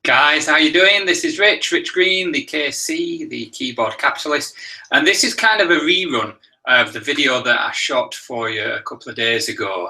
Guys, how you doing? This is Rich Green, the KC, the keyboard capitalist, and this is kind of a rerun of the video that I shot for you a couple of days ago.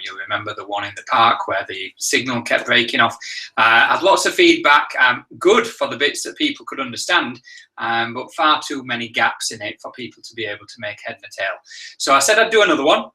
You'll remember the one in the park where the signal kept breaking off. I had lots of feedback, good for the bits that people could understand, but far too many gaps in it for people to be able to make head and tail. So I said I'd do another one.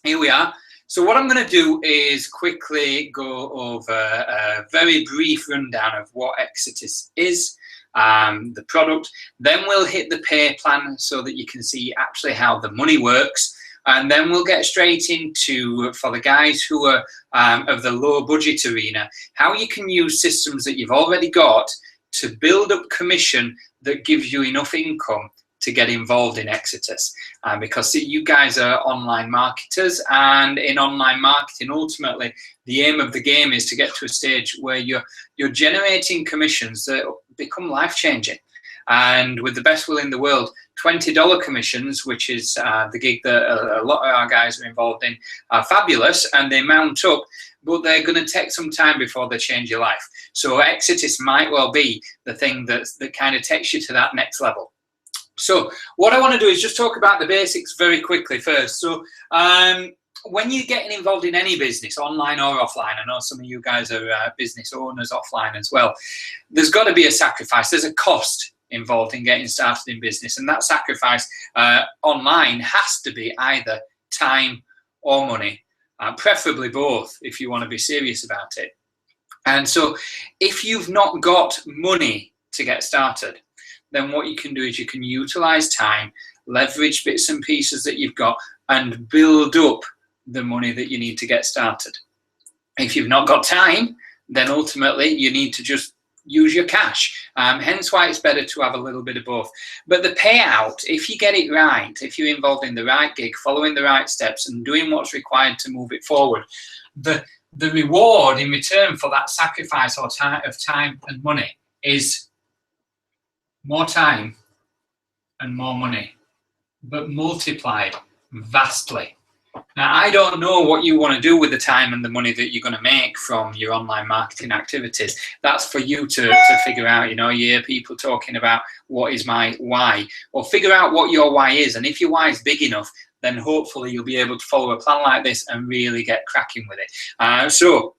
Here we are. So what I'm going to do is quickly go over a very brief rundown of what Exitus is, the product. Then we'll hit the pay plan so that you can see actually how the money works. And then we'll get straight into, for the guys who are of the low budget arena, how you can use systems that you've already got to build up commission that gives you enough income to get involved in Exitus, because you guys are online marketers, and in online marketing, ultimately, the aim of the game is to get to a stage where you're generating commissions that become life-changing. And with the best will in the world, $20 commissions, which is the gig that a lot of our guys are involved in, are fabulous, and they mount up, but they're going to take some time before they change your life. So Exitus might well be the thing that kind of takes you to that next level. So what I want to do is just talk about the basics very quickly first. So when you're getting involved in any business, online or offline, I know some of you guys are business owners offline as well, there's got to be a sacrifice. There's a cost involved in getting started in business, and that sacrifice online has to be either time or money, preferably both if you want to be serious about it. And so if you've not got money to get started, then what you can do is you can utilize time, leverage bits and pieces that you've got, and build up the money that you need to get started. If you've not got time, then ultimately you need to just use your cash. Hence why it's better to have a little bit of both. But the payout, if you get it right, if you're involved in the right gig, following the right steps and doing what's required to move it forward, the reward in return for that sacrifice of time and money is more time and more money, but multiplied vastly. Now, I don't know what you want to do with the time and the money that you're going to make from your online marketing activities. That's for you to figure out. You know, you hear people talking about what is my why. Well, figure out what your why is. And if your why is big enough, then hopefully you'll be able to follow a plan like this and really get cracking with it. So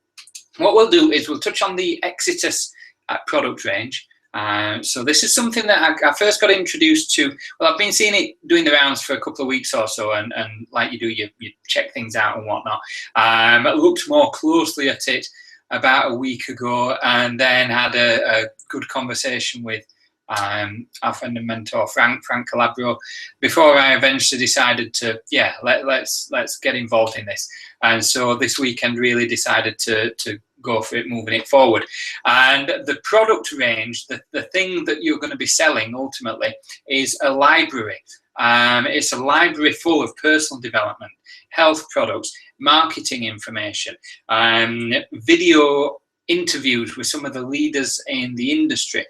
what we'll do is we'll touch on the Exitus product range. So this is something that I first got introduced to. Well, I've been seeing it doing the rounds for a couple of weeks or so, and like you do, you check things out and whatnot. I looked more closely at it about a week ago, and then had a good conversation with our friend and mentor Frank Calabro before I eventually decided to, yeah, let's get involved in this. And so this weekend really decided to go for it, moving it forward. And the product range, the thing that you're going to be selling ultimately is a library. It's a library full of personal development, health products, marketing information, video interviews with some of the leaders in the industry,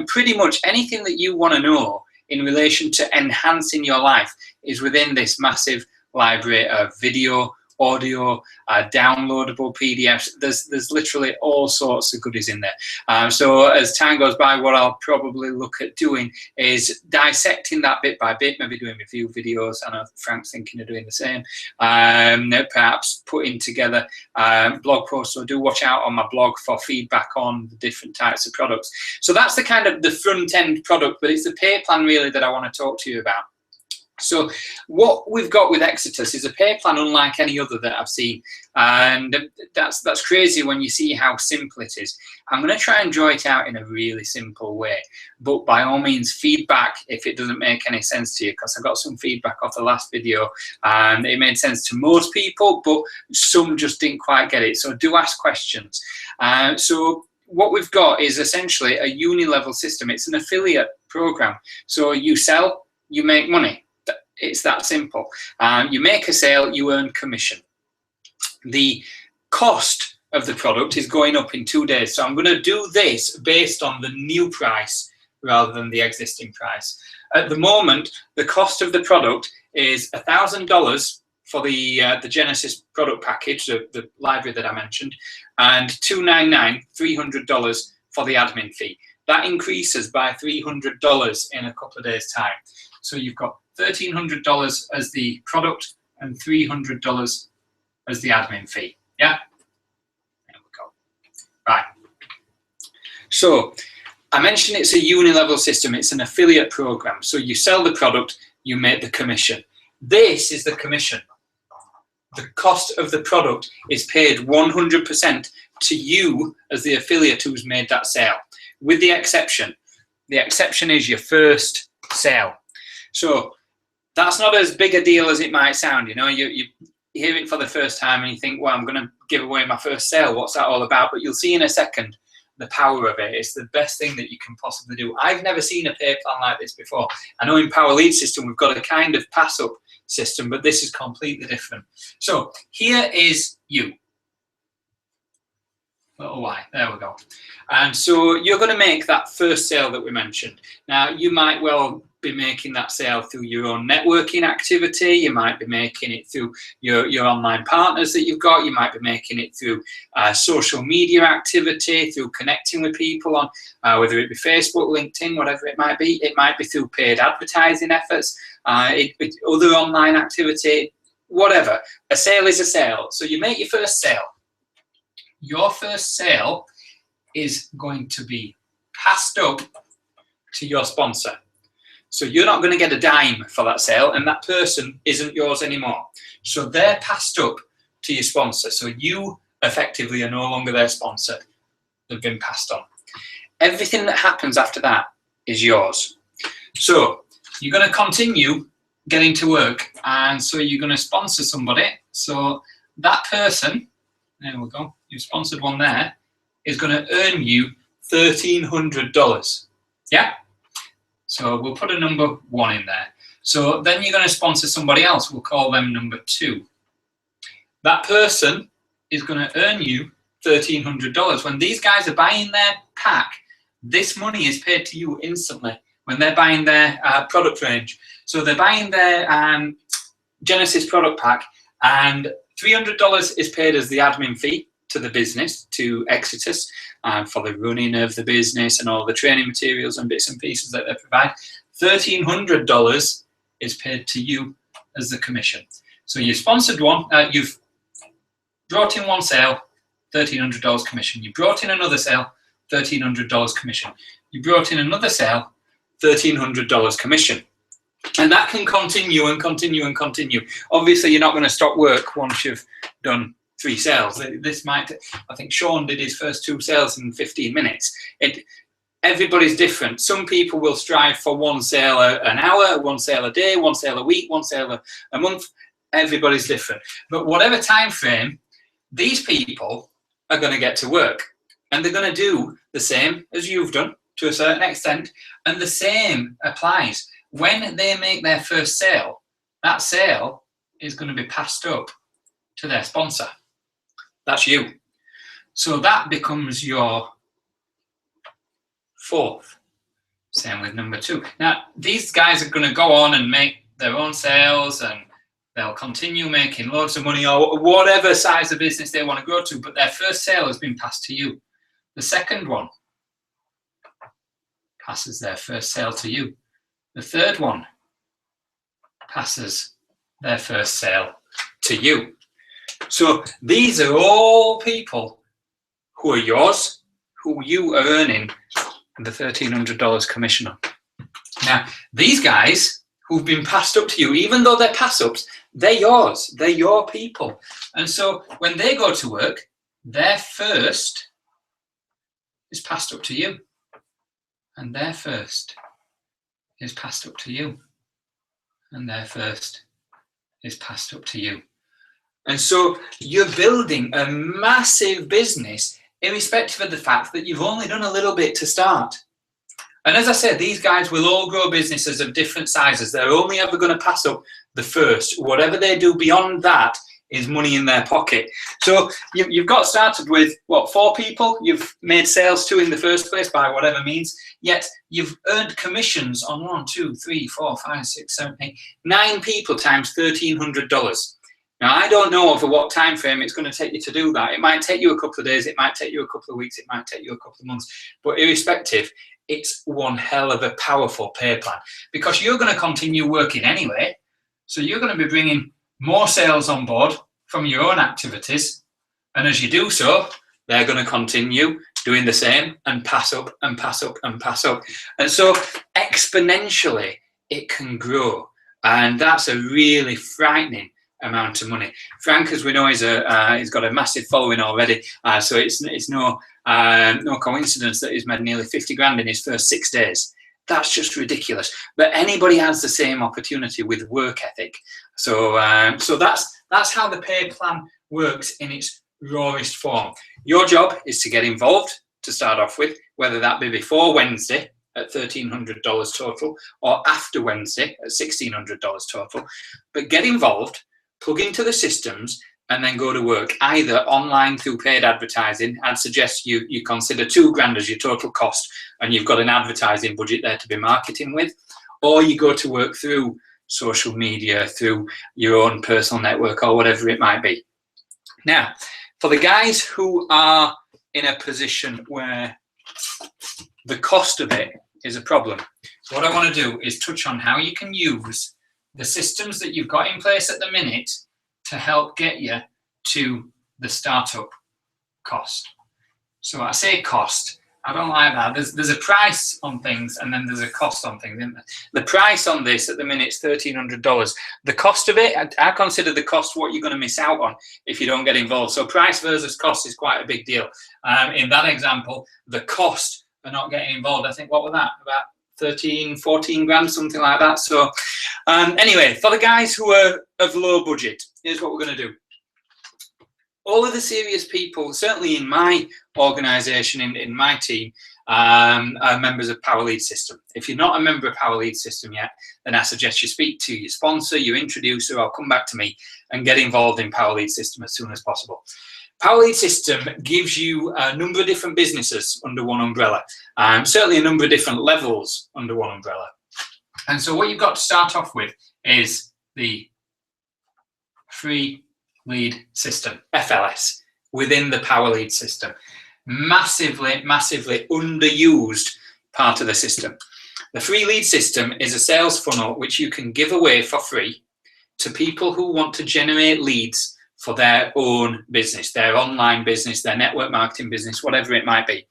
pretty much anything that you want to know in relation to enhancing your life is within this massive library of video, audio, downloadable PDFs. There's literally all sorts of goodies in there. So as time goes by, what I'll probably look at doing is dissecting that bit by bit, maybe doing review videos. I know Frank's thinking of doing the same. Perhaps putting together blog posts. So do watch out on my blog for feedback on the different types of products. So that's the kind of the front end product, but it's the pay plan really that I want to talk to you about. So what we've got with Exitus is a pay plan unlike any other that I've seen, and that's crazy when you see how simple it is. I'm going to try and draw it out in a really simple way, but by all means feedback if it doesn't make any sense to you, because I got some feedback off the last video and it made sense to most people, but some just didn't quite get it. So do ask questions. So what we've got is essentially a uni-level system. It's an affiliate program. So you sell, you make money. It's that simple. You make a sale, you earn commission. The cost of the product is going up in 2 days. So I'm going to do this based on the new price rather than the existing price. At the moment, the cost of the product is $1,000 for the Genesis product package, the library that I mentioned, and $299, $300 for the admin fee. That increases by $300 in a couple of days' time. So you've got $1,300 as the product and $300 as the admin fee. Yeah? There we go. Right. So I mentioned it's a unilevel system. It's an affiliate program. So you sell the product, you make the commission. This is the commission. The cost of the product is paid 100% to you as the affiliate who's made that sale, with the exception. The exception is your first sale. So that's not as big a deal as it might sound. You know, you hear it for the first time and you think, well, I'm going to give away my first sale. What's that all about? But you'll see in a second the power of it. It's the best thing that you can possibly do. I've never seen a pay plan like this before. I know in Power Lead System we've got a kind of pass up system, but this is completely different. So here is you. Little Y, there we go. And so you're going to make that first sale that we mentioned. Now you might well be making that sale through your own networking activity. You might be making it through your online partners that you've got. You might be making it through social media activity, through connecting with people on whether it be Facebook, LinkedIn, whatever it might be. It might be through paid advertising efforts, other online activity, whatever. A sale is a sale. So you make your first sale. Your first sale is going to be passed up to your sponsor. So you're not going to get a dime for that sale, and that person isn't yours anymore. So they're passed up to your sponsor. So you effectively are no longer their sponsor. They've been passed on. Everything that happens after that is yours. So you're going to continue getting to work, and so you're going to sponsor somebody. So that person, there we go, you sponsored one there, is going to earn you $1,300. Yeah? So we'll put a number 1 in there. So then you're going to sponsor somebody else. We'll call them number 2. That person is going to earn you $1,300. When these guys are buying their pack, this money is paid to you instantly when they're buying their product range. So they're buying their Genesis product pack, and $300 is paid as the admin fee to the business, to Exitus, for the running of the business and all the training materials and bits and pieces that they provide. $1,300 is paid to you as the commission. So you sponsored one, you've brought in one sale, $1,300 commission. You brought in another sale, $1,300 commission. You brought in another sale, $1,300 commission. And that can continue and continue and continue. Obviously, you're not going to stop work once you've done 3 sales. This might, I think Sean did his first 2 sales in 15 minutes. Everybody's different. Some people will strive for 1 sale an hour, 1 sale a day, 1 sale a week, 1 sale a month. Everybody's different. But whatever time frame, these people are going to get to work. And they're going to do the same as you've done to a certain extent. And the same applies. When they make their first sale, that sale is going to be passed up to their sponsor. That's you. So that becomes your 4th. Same with number 2. Now, these guys are going to go on and make their own sales, and they'll continue making loads of money or whatever size of business they want to grow to, but their first sale has been passed to you. The second one passes their first sale to you. The third one passes their first sale to you. So these are all people who are yours, who you are earning the $1,300 commission on. Now, these guys who've been passed up to you, even though they're pass-ups, they're yours, they're your people. And so when they go to work, their first is passed up to you. And their first is passed up to you. And their first is passed up to you. And so you're building a massive business irrespective of the fact that you've only done a little bit to start. And as I said, these guys will all grow businesses of different sizes. They're only ever going to pass up the first. Whatever they do beyond that is money in their pocket. So you've got started with, what, 4 people you've made sales to in the first place by whatever means, yet you've earned commissions on 1, 2, 3, 4, 5, 6, 7, 8, 9 people times $1,300. Now, I don't know over what time frame it's going to take you to do that. It might take you a couple of days, it might take you a couple of weeks, it might take you a couple of months, but irrespective, it's one hell of a powerful pay plan, because you're going to continue working anyway. So you're going to be bringing more sales on board from your own activities, and as you do so, they're going to continue doing the same and pass up and pass up and pass up. And so exponentially it can grow, and that's a really frightening amount of money. Frank, as we know, he's got a massive following already, so it's no coincidence that he's made nearly 50 grand in his first 6 days. That's just ridiculous. But anybody has the same opportunity with work ethic. So that's how the pay plan works in its rawest form. Your job is to get involved to start off with, whether that be before Wednesday at $1,300 total or after Wednesday at $1,600 total. But get involved, plug into the systems, and then go to work, either online through paid advertising. I'd suggest you consider 2 grand as your total cost, and you've got an advertising budget there to be marketing with, or you go to work through social media, through your own personal network or whatever it might be. Now, for the guys who are in a position where the cost of it is a problem, what I want to do is touch on how you can use the systems that you've got in place at the minute to help get you to the startup cost. So I say cost, I don't like that. There's a price on things, and then there's a cost on things, isn't there? The price on this at the minute is $1,300. The cost of it, I consider the cost what you're going to miss out on if you don't get involved. So price versus cost is quite a big deal. In that example, the cost of not getting involved, I think, what was that? About 13, 14 grand, something like that. So anyway, for the guys who are of low budget, here's what we're going to do. All of the serious people, certainly in my organisation, in my team, are members of Power Lead System. If you're not a member of Power Lead System yet, then I suggest you speak to your sponsor, your introducer, or come back to me and get involved in Power Lead System as soon as possible. Power Lead System gives you a number of different businesses under one umbrella, certainly a number of different levels under one umbrella. And so what you've got to start off with is the free lead system, FLS, within the Power Lead System. Massively, massively underused part of the system. The free lead system is a sales funnel which you can give away for free to people who want to generate leads for their own business, their online business, their network marketing business, whatever it might be.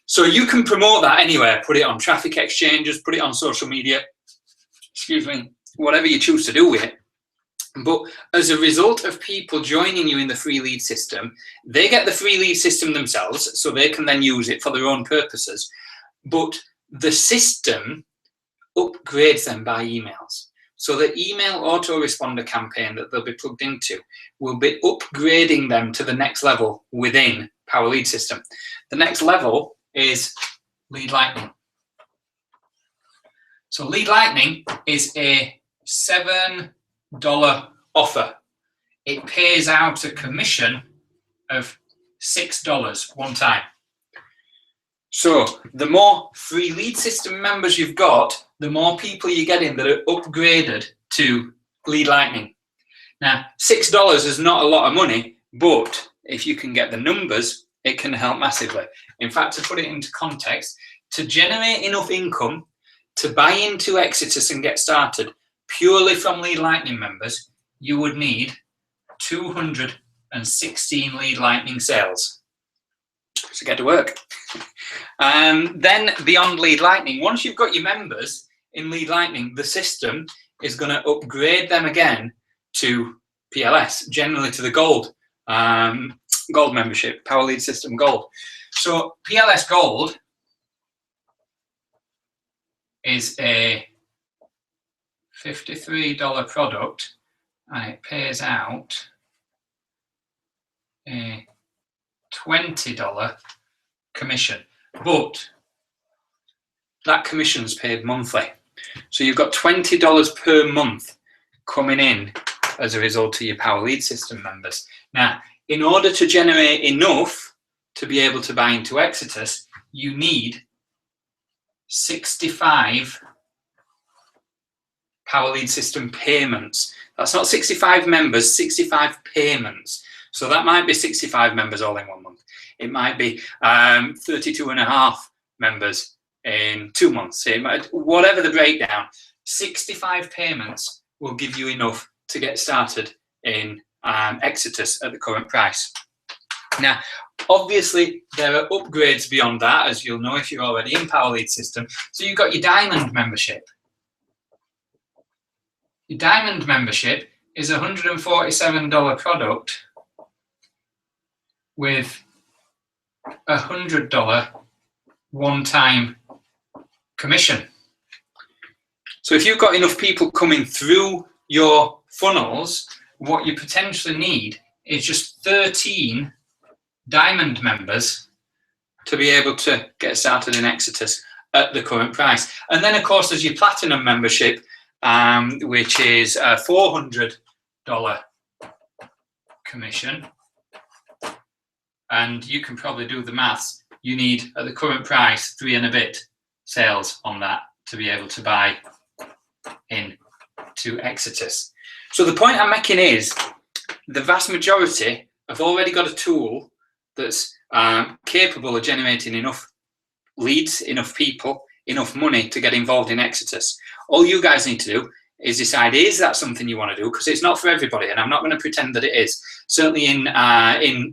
So you can promote that anywhere, put it on traffic exchanges, put it on social media, excuse me, whatever you choose to do with it. But as a result of people joining you in the free lead system, they get the free lead system themselves, so they can then use it for their own purposes. But the system upgrades them by emails. So the email autoresponder campaign that they'll be plugged into will be upgrading them to the next level within Power Lead System. The next level is Lead Lightning. So Lead Lightning is a $7 offer. It pays out a commission of $6 one time. So the more free lead system members you've got, the more people you get in that are upgraded to Lead Lightning. Now, $6 is not a lot of money, but if you can get the numbers, it can help massively. In fact, to put it into context, to generate enough income to buy into Exitus and get started purely from Lead Lightning members, you would need 216 Lead Lightning sales. So get to work. Then beyond Lead Lightning, once you've got your members in Lead Lightning, the system is going to upgrade them again to PLS, generally to the gold membership, Power Lead System Gold. So PLS Gold is a $53 product, and it pays out a $20 commission, but that commission's paid monthly. So you've got $20 per month coming in as a result of your Power Lead System members. Now, in order to generate enough to be able to buy into Exitus, you need 65 Power Lead System payments. That's not 65 members, 65 payments. So that might be 65 members all in 1 month. It might be 32.5 members in 2 months. It might, whatever the breakdown, 65 payments will give you enough to get started in Exitus at the current price. Now, obviously, there are upgrades beyond that, as you'll know if you're already in Power Lead System. So you've got your Diamond membership. Your Diamond membership is a $147 product with a $100 one-time commission. So if you've got enough people coming through your funnels, what you potentially need is just 13 Diamond members to be able to get started in Exitus at the current price. And then, of course, there's your Platinum membership, which is a $400 commission. And you can probably do the maths. You need, at the current price, 3 and a bit sales on that to be able to buy into Exitus. So the point I'm making is the vast majority have already got a tool that's capable of generating enough leads, enough people, enough money to get involved in Exitus. All you guys need to do is decide, is that something you want to do? Because it's not for everybody, and I'm not going to pretend that it is. Certainly in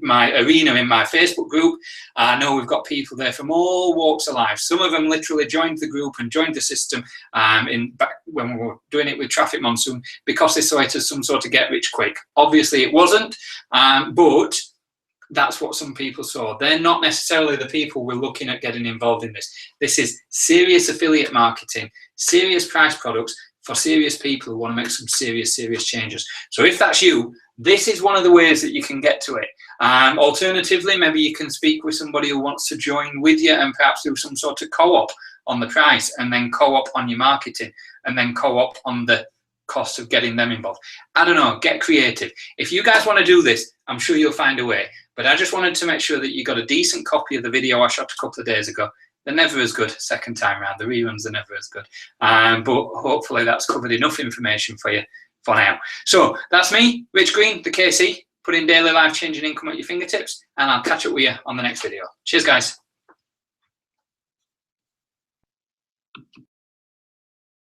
my arena, in my Facebook group, I know we've got people there from all walks of life. Some of them literally joined the group and joined the system back when we were doing it with Traffic Monsoon because they saw it as some sort of get rich quick. Obviously it wasn't, but that's what some people saw. They're not necessarily the people we're looking at getting involved in this. This is serious affiliate marketing, serious price products for serious people who want to make some serious changes. So if that's you, this is one of the ways that you can get to it. Alternatively, maybe you can speak with somebody who wants to join with you and perhaps do some sort of co-op on the price, and then co-op on your marketing, and then co-op on the cost of getting them involved. I don't know, get creative. If you guys want to do this, I'm sure you'll find a way. But I just wanted to make sure that you got a decent copy of the video I shot a couple of days ago. They're never as good second time around. The reruns are never as good. But hopefully that's covered enough information for you for now. So that's me, Rich Green, the KC, putting daily life-changing income at your fingertips, and I'll catch up with you on the next video. Cheers, guys.